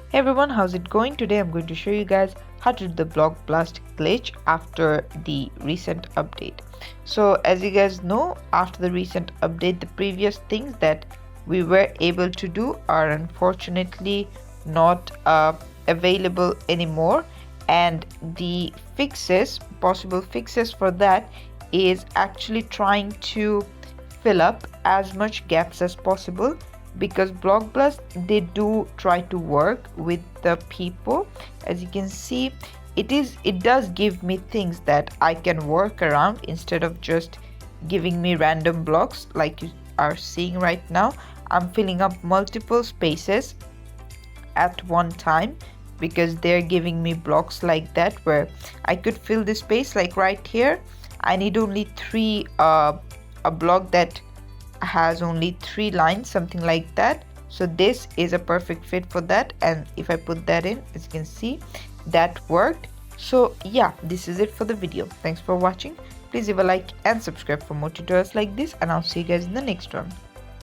Hey everyone, how's it going? Today I'm going to show you guys how to do the block blast glitch after the recent update. So as you guys know, after the recent update, the previous things that we were able to do are unfortunately not available anymore, and the possible fixes for that is actually trying to fill up as much gaps as possible, because block blast, they do try to work with the people. As you can see, it does give me things that I can work around instead of just giving me random blocks like you are seeing right now. I'm filling up multiple spaces at one time because they're giving me blocks like that, where I could fill this space. Like right here, I need only three a block that has only 3 lines, something like that. So this is a perfect fit for that, and if I put that in, as you can see, that worked. So yeah, this is it for the video. Thanks for watching. Please leave a like and subscribe for more tutorials like this, and I'll see you guys in the next one.